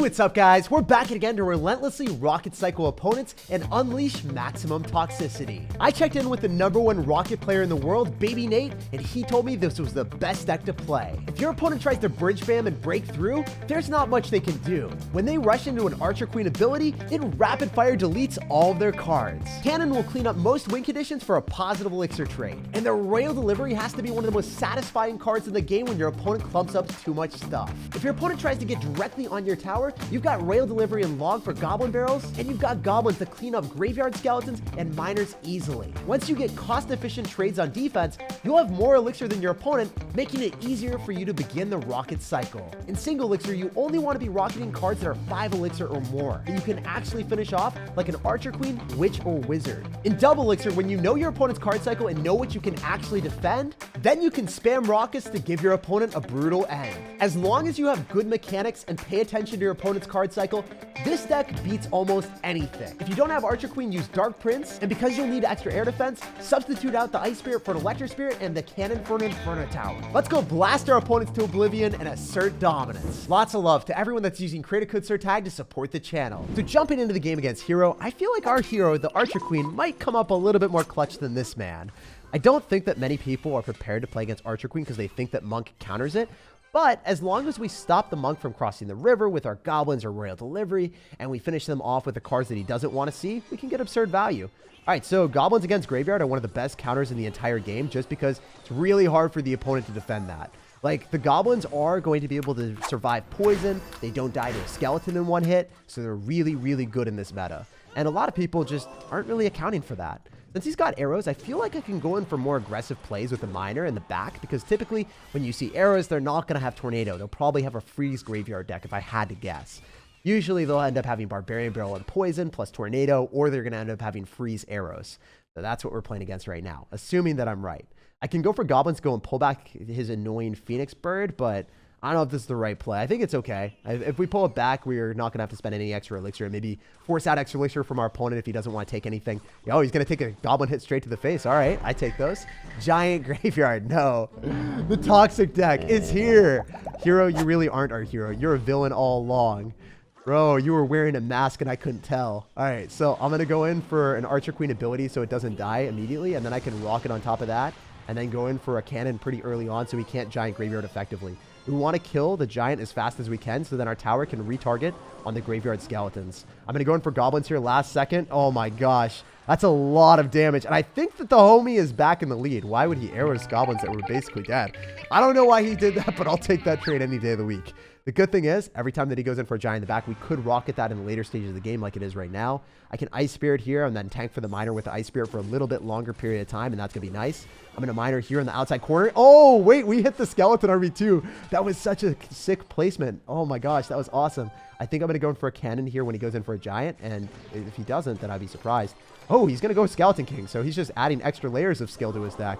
what's up guys? We're back again to relentlessly rocket cycle opponents and unleash maximum toxicity. I checked in with the #1 rocket player in the world, Baby Nate, and he told me this was the best deck to play. If your opponent tries to bridge spam and break through, there's not much they can do. When they rush into an Archer Queen ability, it rapid fire deletes all of their cards. Cannon will clean up most win conditions for a positive elixir trade. And the Royale delivery has to be one of the most satisfying cards in the game when your opponent clumps up too much stuff. If your opponent tries to get directly on your tower, you've got Royale delivery and log for goblin barrels, and you've got goblins to clean up graveyard skeletons and miners easily. Once you get cost-efficient trades on defense, you'll have more elixir than your opponent, making it easier for you to begin the rocket cycle. In single elixir, you only want to be rocketing cards that are 5 elixir or more, that you can actually finish off like an Archer Queen, Witch, or Wizard. In double elixir, when you know your opponent's card cycle and know what you can actually defend, then you can spam rockets to give your opponent a brutal end. As long as you have good mechanics and pay attention to your opponent's card cycle, this deck beats almost anything. If you don't have Archer Queen, use Dark Prince, and because you'll need extra air defense, substitute out the Ice Spirit for an Electric Spirit and the Cannon for an Inferno Tower. Let's go blast our opponents to oblivion and assert dominance. Lots of love to everyone that's using creator code SirTag to support the channel. So jumping into the game against Hero, I feel like our hero, the Archer Queen, might come up a little bit more clutch than this man. I don't think that many people are prepared to play against Archer Queen because they think that Monk counters it. But as long as we stop the Monk from crossing the river with our goblins or Royale delivery, and we finish them off with the cards that he doesn't want to see, we can get absurd value. All right, so goblins against graveyard are one of the best counters in the entire game just because it's really hard for the opponent to defend that. Like, the goblins are going to be able to survive poison. They don't die to a skeleton in one hit, so they're really, really good in this meta. And a lot of people just aren't really accounting for that. Since he's got arrows, I feel like I can go in for more aggressive plays with the miner in the back, because typically when you see arrows, they're not going to have tornado. They'll probably have a freeze graveyard deck if I had to guess. Usually they'll end up having barbarian barrel and poison plus tornado, or they're going to end up having freeze arrows. So that's what we're playing against right now, assuming that I'm right. I can go for goblins, go and pull back his annoying Phoenix bird, but I don't know if this is the right play. I think it's okay. If we pull it back, we're not going to have to spend any extra elixir and maybe force out extra elixir from our opponent if he doesn't want to take anything. Oh, he's going to take a goblin hit straight to the face. All right, I take those. Giant graveyard. No. The toxic deck is here. Hero, you really aren't our hero. You're a villain all along. Bro, you were wearing a mask and I couldn't tell. All right, so I'm going to go in for an Archer Queen ability so it doesn't die immediately, and then I can rocket on top of that, and then go in for a cannon pretty early on so we can't giant graveyard effectively. We want to kill the giant as fast as we can so then our tower can retarget on the graveyard skeletons. I'm going to go in for goblins here last second. Oh my gosh. That's a lot of damage. And I think that the homie is back in the lead. Why would he arrow his goblins that were basically dead? I don't know why he did that, but I'll take that trade any day of the week. The good thing is, every time that he goes in for a giant in the back, we could rocket that in the later stages of the game like it is right now. I can Ice Spirit here and then tank for the miner with the Ice Spirit for a little bit longer period of time, and that's going to be nice. I'm going to miner here in the outside corner. Oh, wait, we hit the skeleton RB2. That was such a sick placement. Oh my gosh, that was awesome. I think I'm going to go in for a cannon here when he goes in for a giant, and if he doesn't, then I'd be surprised. Oh, he's going to go Skeleton King, so he's just adding extra layers of skill to his deck.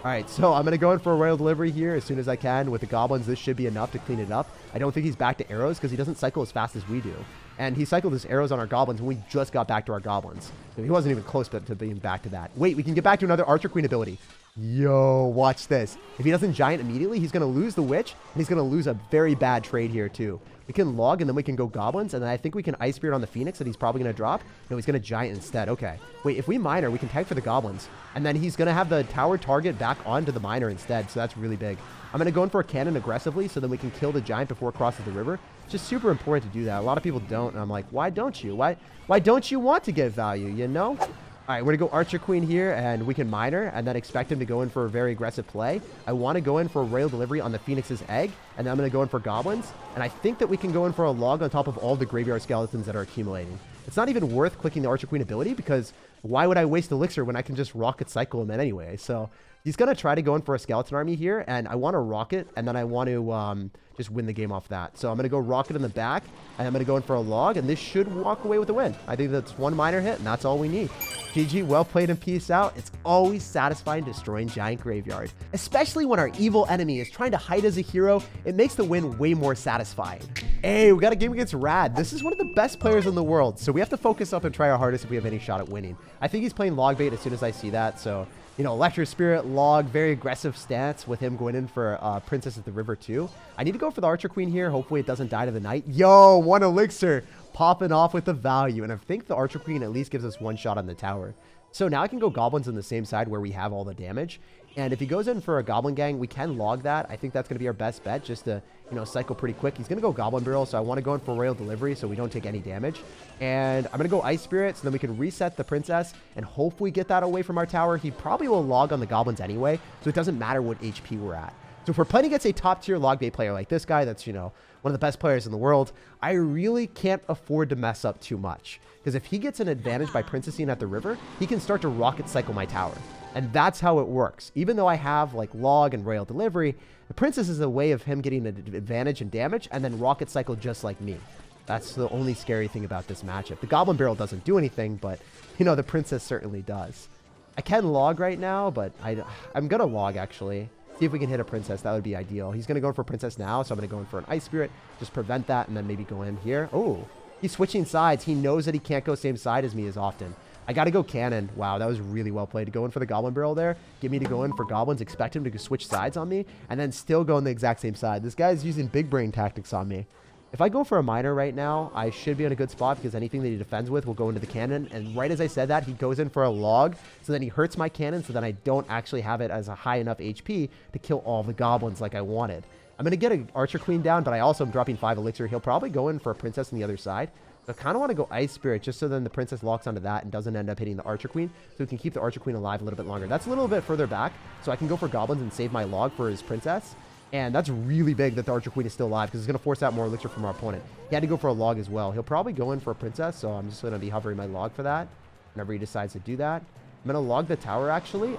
All right, so I'm going to go in for a Royale delivery here as soon as I can. With the goblins, this should be enough to clean it up. I don't think he's back to arrows because he doesn't cycle as fast as we do. And he cycled his arrows on our goblins when we just got back to our goblins. So he wasn't even close to being back to that. Wait, we can get back to another Archer Queen ability. Yo, watch this. If he doesn't giant immediately, he's going to lose the witch, and he's going to lose a very bad trade here too. We can log, and then we can go goblins, and then I think we can Ice Spirit on the Phoenix that he's probably going to drop. No, he's going to giant instead. Okay. Wait, if we miner, we can tag for the goblins, and then he's going to have the tower target back onto the miner instead, so that's really big. I'm going to go in for a cannon aggressively so then we can kill the giant before it crosses the river. It's just super important to do that. A lot of people don't, and I'm like, why don't you? Why don't you want to get value, you know? All right, we're going to go Archer Queen here, and we can miner, and then expect him to go in for a very aggressive play. I want to go in for a Royale delivery on the Phoenix's egg, and then I'm going to go in for goblins. And I think that we can go in for a log on top of all the graveyard skeletons that are accumulating. It's not even worth clicking the Archer Queen ability, because why would I waste elixir when I can just rocket cycle him anyway? So he's going to try to go in for a skeleton army here, and I want to rocket, and then I want to just win the game off that. So I'm going to go rocket in the back, and I'm going to go in for a log, and this should walk away with a win. I think that's one miner hit, and that's all we need. GG, well played and peace out. It's always satisfying destroying giant graveyard. Especially when our evil enemy is trying to hide as a hero, it makes the win way more satisfying. Hey, we got a game against Rad. This is one of the best players in the world, so we have to focus up and try our hardest if we have any shot at winning. I think he's playing log bait as soon as I see that, so You know, Electric Spirit, Log, very aggressive stance with him going in for Princess at the River too. I need to go for the Archer Queen here. Hopefully it doesn't die to the Knight. Yo, 1 elixir popping off with the value. And I think the Archer Queen at least gives us 1 shot on the tower. So now I can go Goblins on the same side where we have all the damage. And if he goes in for a Goblin Gang, we can log that. I think that's going to be our best bet just to, you know, cycle pretty quick. He's going to go Goblin Barrel, so I want to go in for Royal Delivery so we don't take any damage. And I'm going to go Ice Spirit so then we can reset the Princess and hopefully get that away from our tower. He probably will log on the Goblins anyway, so it doesn't matter what HP we're at. So if we're playing against a top-tier log bait player like this guy that's, you know, one of the best players in the world, I really can't afford to mess up too much. Because if he gets an advantage by Princessing at the river, he can start to rocket cycle my tower. And that's how it works. Even though I have like log and Royal Delivery, the Princess is a way of him getting an advantage and damage and then rocket cycle just like me. That's the only scary thing about this matchup. The Goblin Barrel doesn't do anything, but, you know, the Princess certainly does. I can log right now, but I'm going to log actually. See if we can hit a Princess. That would be ideal. He's going to go for Princess now, so I'm going to go in for an Ice Spirit. Just prevent that and then maybe go in here. Oh, he's switching sides. He knows that he can't go same side as me as often. I got to go Cannon. Wow, that was really well played. To go in for the Goblin Barrel there. Get me to go in for Goblins. Expect him to switch sides on me. And then still go on the exact same side. This guy's using big brain tactics on me. If I go for a Miner right now, I should be in a good spot because anything that he defends with will go into the Cannon. And right as I said that, he goes in for a Log. So then he hurts my Cannon. So then I don't actually have it as a high enough HP to kill all the Goblins like I wanted. I'm going to get an Archer Queen down, but I also am dropping 5 Elixir. He'll probably go in for a Princess on the other side. I kind of want to go Ice Spirit just so then the Princess locks onto that and doesn't end up hitting the Archer Queen. So we can keep the Archer Queen alive a little bit longer. That's a little bit further back. So I can go for Goblins and save my Log for his Princess. And that's really big that the Archer Queen is still alive because it's going to force out more Elixir from our opponent. He had to go for a Log as well. He'll probably go in for a Princess. So I'm just going to be hovering my Log for that whenever he decides to do that. I'm going to log the tower actually.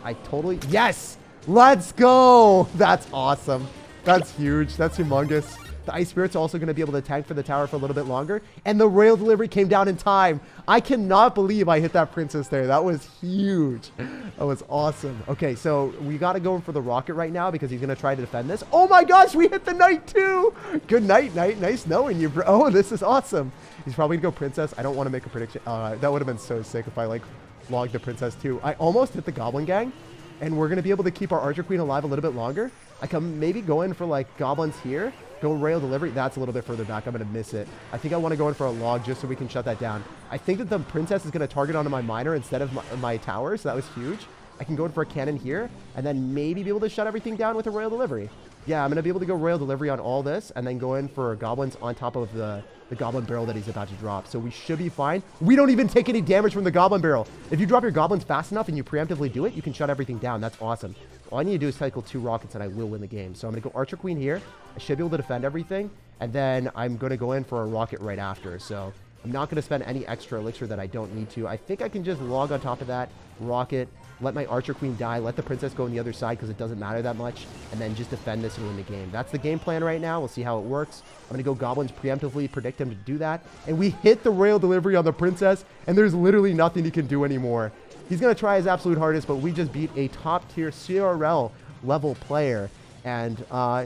Yes! Let's go! That's awesome. That's huge. That's humongous. The Ice Spirit's also going to be able to tank for the tower for a little bit longer. And the Royal Delivery came down in time. I cannot believe I hit that Princess there. That was huge. That was awesome. Okay, so we got to go in for the Rocket right now because he's going to try to defend this. Oh my gosh, we hit the Knight too. Good night, Knight. Nice knowing you, bro. Oh, this is awesome. He's probably going to go Princess. I don't want to make a prediction. That would have been so sick if I like logged the Princess too. I almost hit the Goblin Gang. And we're going to be able to keep our Archer Queen alive a little bit longer. I can maybe go in for like Goblins here. Go Royal Delivery. That's a little bit further back. I'm going to miss it. I think I want to go in for a Log just so we can shut that down. I think that the Princess is going to target onto my Miner instead of my tower. So that was huge. I can go in for a Cannon here. And then maybe be able to shut everything down with a Royal Delivery. Yeah, I'm going to be able to go Royal Delivery on all this. And then go in for Goblins on top of the Goblin Barrel that he's about to drop. So we should be fine. We don't even take any damage from the Goblin Barrel. If you drop your Goblins fast enough and you preemptively do it, you can shut everything down. That's awesome. All I need to do is cycle 2 rockets and I will win the game. So I'm going to go Archer Queen here. I should be able to defend everything. And then I'm going to go in for a rocket right after. So I'm not going to spend any extra elixir that I don't need to. I think I can just log on top of that, rocket, let my Archer Queen die, let the Princess go on the other side because it doesn't matter that much, and then just defend this and win the game. That's the game plan right now. We'll see how it works. I'm going to go Goblins preemptively, predict him to do that. And we hit the Royal Delivery on the Princess, and there's literally nothing he can do anymore. He's going to try his absolute hardest, but we just beat a top-tier CRL level player. And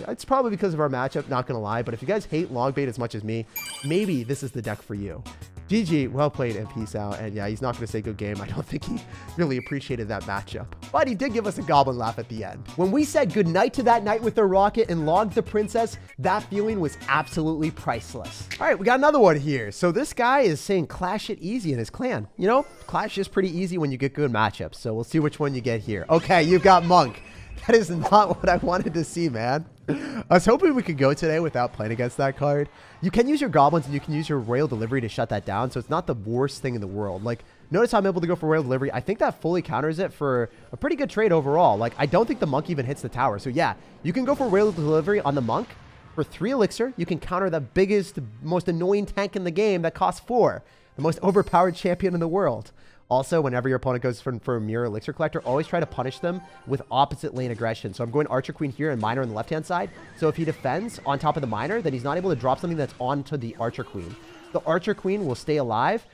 it's probably because of our matchup, not going to lie. But if you guys hate log bait as much as me, maybe this is the deck for you. GG, well played, and peace out. And yeah, he's not going to say good game. I don't think he really appreciated that matchup. But he did give us a goblin laugh at the end. When we said goodnight to that Knight with the rocket and logged the Princess, that feeling was absolutely priceless. All right, we got another one here. So this guy is saying clash it easy in his clan. You know, clash is pretty easy when you get good matchups. So we'll see which one you get here. Okay, you've got Monk. That is not what I wanted to see, man. I was hoping we could go today without playing against that card. You can use your Goblins and you can use your Royal Delivery to shut that down, so it's not the worst thing in the world. Like, notice how I'm able to go for Royal Delivery. I think that fully counters it for a pretty good trade overall. Like, I don't think the Monk even hits the tower. So yeah, you can go for Royal Delivery on the Monk. For 3 elixir, you can counter the biggest, most annoying tank in the game that costs 4. The most overpowered champion in the world. Also, whenever your opponent goes for a Mirror Elixir Collector, always try to punish them with opposite lane aggression. So I'm going Archer Queen here and Miner on the left-hand side. So if he defends on top of the Miner, then he's not able to drop something that's onto the Archer Queen. The Archer Queen will stay alive,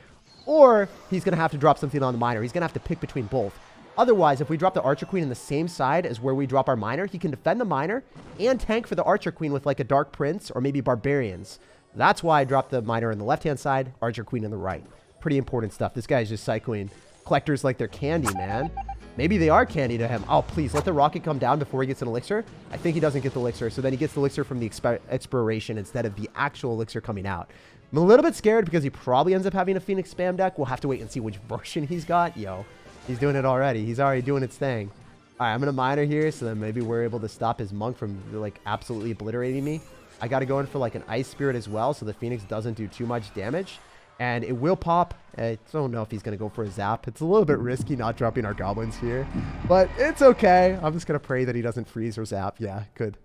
or he's going to have to drop something on the Miner. He's going to have to pick between both. Otherwise, if we drop the Archer Queen in the same side as where we drop our Miner, he can defend the Miner and tank for the Archer Queen with like a Dark Prince or maybe Barbarians. That's why I dropped the Miner on the left-hand side, Archer Queen on the right. Pretty important stuff. This guy is just cycling collectors like they're candy, man. Maybe they are candy to him. Oh, please, let the rocket come down before he gets an elixir. I think he doesn't get the elixir, so then he gets the elixir from the expiration instead of the actual elixir coming out. I'm a little bit scared because he probably ends up having a Phoenix spam deck. We'll have to wait and see which version he's got. Yo, he's doing it already. He's already doing its thing. All right, I'm going to miner here, so then maybe we're able to stop his monk from, like, absolutely obliterating me. I got to go in for, like, an Ice Spirit as well, so the Phoenix doesn't do too much damage. And it will pop. I don't know if he's going to go for a zap. It's a little bit risky not dropping our goblins here. But it's okay. I'm just going to pray that he doesn't freeze or zap. Yeah, good.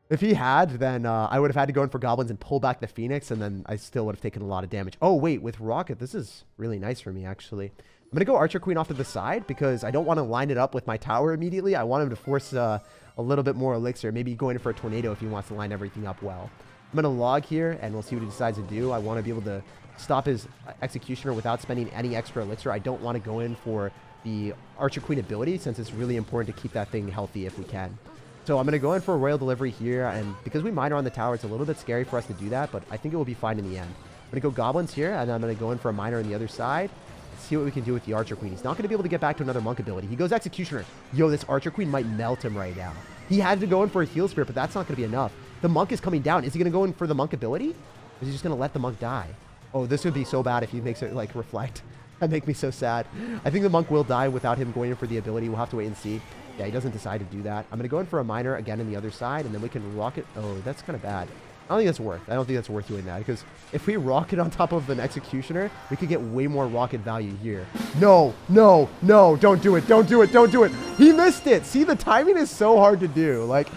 If he had, then I would have had to go in for goblins and pull back the Phoenix. And then I still would have taken a lot of damage. Oh, wait. With Rocket, this is really nice for me, actually. I'm going to go Archer Queen off to the side because I don't want to line it up with my tower immediately. I want him to force a little bit more elixir. Maybe go in for a tornado if he wants to line everything up well. I'm going to log here, and we'll see what he decides to do. I want to be able to stop his executioner without spending any extra elixir. I don't want to go in for the Archer Queen ability since it's really important to keep that thing healthy if we can. So I'm going to go in for a Royal Delivery here, and because we miner on the tower, it's a little bit scary for us to do that, but I think it will be fine in the end. I'm going to go Goblins here, and I'm going to go in for a miner on the other side. See what we can do with the Archer Queen. He's not going to be able to get back to another monk ability. He goes Executioner. Yo, this Archer Queen might melt him right now. He had to go in for a Heal Spirit, but that's not going to be enough. The monk is coming down. Is he going to go in for the monk ability? Or is he just going to let the monk die? Oh, this would be so bad if he makes it, like, reflect. That'd make me so sad. I think the monk will die without him going in for the ability. We'll have to wait and see. Yeah, he doesn't decide to do that. I'm going to go in for a miner again on the other side, and then we can rocket. Oh, that's kind of bad. I don't think that's worth doing that, because if we rocket on top of an executioner, we could get way more rocket value here. No, no, no, don't do it, don't do it, don't do it. He missed it. See, the timing is so hard to do. Like,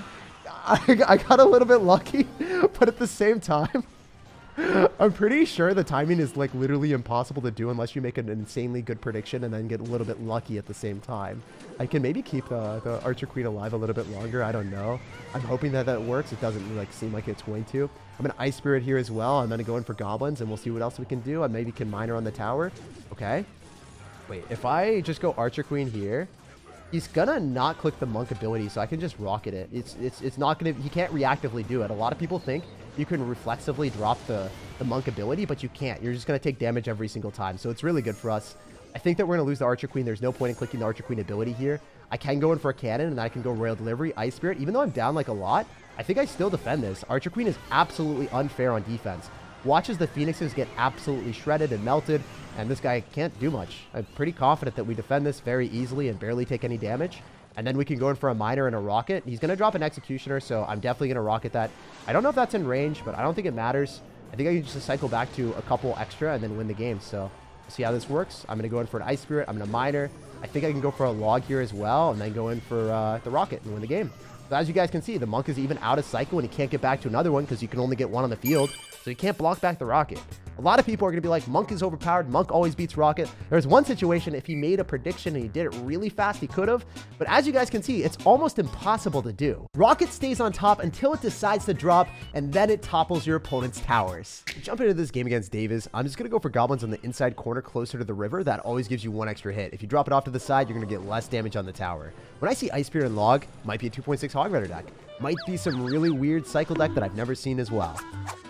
I got a little bit lucky, but at the same time, I'm pretty sure the timing is, like, literally impossible to do unless you make an insanely good prediction and then get a little bit lucky at the same time. I can maybe keep the Archer Queen alive a little bit longer. I don't know. I'm hoping that that works. It doesn't, like, seem like it's going to. I'm going to Ice Spirit here as well. I'm going to go in for Goblins, and we'll see what else we can do. I maybe can miner on the tower. Okay. Wait, if I just go Archer Queen here, he's going to not click the monk ability, so I can just rocket it. It's not going to... He can't reactively do it. A lot of people think you can reflexively drop the monk ability, but you can't. You're just going to take damage every single time, so it's really good for us. I think that we're going to lose the Archer Queen. There's no point in clicking the Archer Queen ability here. I can go in for a cannon, and I can go Royal Delivery, Ice Spirit. Even though I'm down, like, a lot, I think I still defend this. Archer Queen is absolutely unfair on defense. Watch as the Phoenixes get absolutely shredded and melted, and this guy can't do much. I'm pretty confident that we defend this very easily and barely take any damage. And then we can go in for a miner and a rocket. He's going to drop an executioner, so I'm definitely going to rocket that. I don't know if that's in range, but I don't think it matters. I think I can just cycle back to a couple extra and then win the game. So we'll see how this works. I'm going to go in for an Ice Spirit. I'm going to miner. I think I can go for a log here as well, and then go in for the rocket and win the game. So as you guys can see, the monk is even out of cycle, and he can't get back to another one because you can only get one on the field. So he can't block back the rocket. A lot of people are going to be like, Monk is overpowered. Monk always beats Rocket. There's one situation, if he made a prediction and he did it really fast, he could have. But as you guys can see, it's almost impossible to do. Rocket stays on top until it decides to drop, and then it topples your opponent's towers. Jump into this game against Davis. I'm just going to go for Goblins on the inside corner closer to the river. That always gives you one extra hit. If you drop it off to the side, you're going to get less damage on the tower. When I see Ice Spear and Log, might be a 2.6 Hog Rider deck. Might be some really weird cycle deck that I've never seen as well.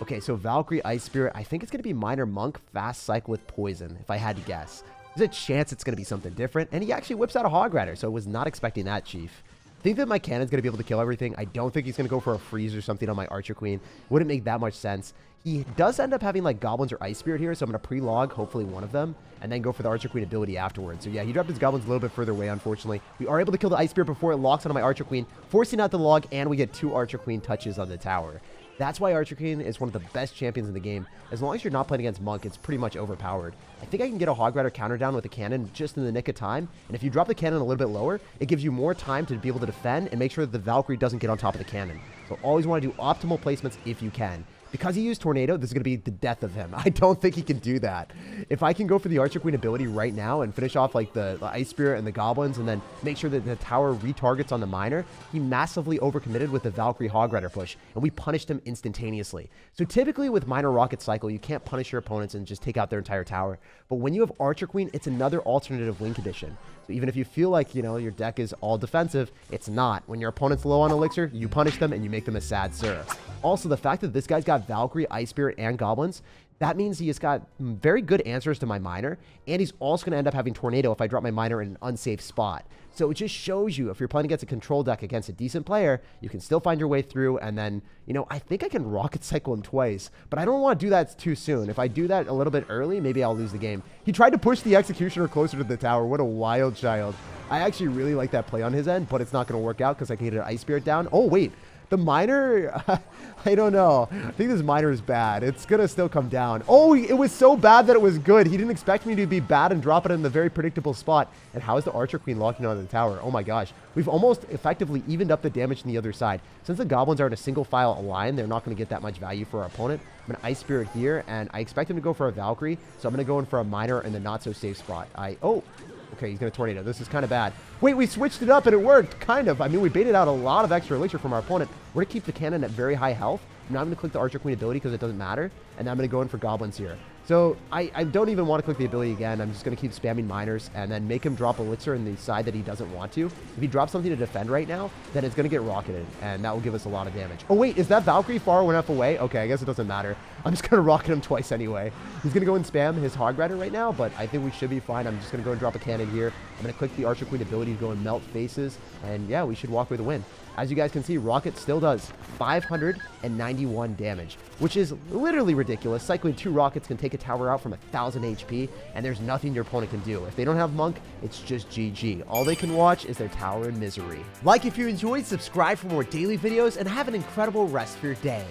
Okay, so Valkyrie, Ice Spirit. I think it's going to be Minor Monk, fast cycle with Poison, if I had to guess. There's a chance it's going to be something different, and he actually whips out a Hog Rider, so I was not expecting that, Chief. I think that my cannon's going to be able to kill everything. I don't think he's going to go for a freeze or something on my Archer Queen. Wouldn't make that much sense. He does end up having like Goblins or Ice Spirit here, so I'm going to pre-log, hopefully one of them, and then go for the Archer Queen ability afterwards. So yeah, he dropped his Goblins a little bit further away, unfortunately. We are able to kill the Ice Spirit before it locks onto my Archer Queen, forcing out the log, and we get 2 Archer Queen touches on the tower. That's why Archer Queen is one of the best champions in the game. As long as you're not playing against Monk, it's pretty much overpowered. I think I can get a Hog Rider counter down with a cannon just in the nick of time. And if you drop the cannon a little bit lower, it gives you more time to be able to defend and make sure that the Valkyrie doesn't get on top of the cannon. So always want to do optimal placements if you can. Because he used Tornado, this is going to be the death of him. I don't think he can do that. If I can go for the Archer Queen ability right now and finish off like the Ice Spirit and the Goblins and then make sure that the tower retargets on the Miner, he massively overcommitted with the Valkyrie Hog Rider push, and we punished him instantaneously. So typically with Minor Rocket Cycle, you can't punish your opponents and just take out their entire tower. But when you have Archer Queen, it's another alternative win condition. So even if you feel like, you know, your deck is all defensive, it's not. When your opponent's low on elixir, you punish them and you make them a sad sir. Also, the fact that this guy's got Valkyrie, Ice Spirit, and Goblins, That means he has got very good answers to my miner, and he's also going to end up having tornado if I drop my miner in an unsafe spot. So it just shows you, if you're playing against a control deck against a decent player, you can still find your way through, and then, you know, I think I can rocket cycle him twice, but I don't want to do that too soon. If I do that a little bit early, maybe I'll lose the game. He tried to push the executioner closer to the tower. What a wild child. I actually really like that play on his end, but it's not going to work out because I can get an Ice Spirit down. Oh, wait. The miner, I don't know. I think this miner is bad. It's going to still come down. Oh, it was so bad that it was good. He didn't expect me to be bad and drop it in the very predictable spot. And how is the Archer Queen locking onto the tower? Oh my gosh. We've almost effectively evened up the damage on the other side. Since the goblins are in a single file line, they're not going to get that much value for our opponent. I'm going to Ice Spirit here, and I expect him to go for a Valkyrie. So I'm going to go in for a miner in the not-so-safe spot. Okay, he's going to tornado. This is kind of bad. Wait, we switched it up and it worked, kind of. I mean, we baited out a lot of extra elixir from our opponent. We're going to keep the cannon at very high health. Now I'm going to click the Archer Queen ability because it doesn't matter. And then I'm going to go in for goblins here. So I don't even want to click the ability again. I'm just going to keep spamming miners and then make him drop elixir in the side that he doesn't want to. If he drops something to defend right now, then it's going to get rocketed, and that will give us a lot of damage. Oh, wait, is that Valkyrie far enough away? Okay, I guess it doesn't matter. I'm just going to rocket him twice anyway. He's going to go and spam his Hog Rider right now, but I think we should be fine. I'm just going to go and drop a cannon here. I'm going to click the Archer Queen ability to go and melt faces, and yeah, we should walk with a win. As you guys can see, Rocket still does 591 damage, which is literally ridiculous. Cycling 2 rockets can take a tower out from 1,000 HP, and there's nothing your opponent can do. If they don't have Monk, it's just GG. All they can watch is their tower in misery. Like if you enjoyed, subscribe for more daily videos, and have an incredible rest of your day.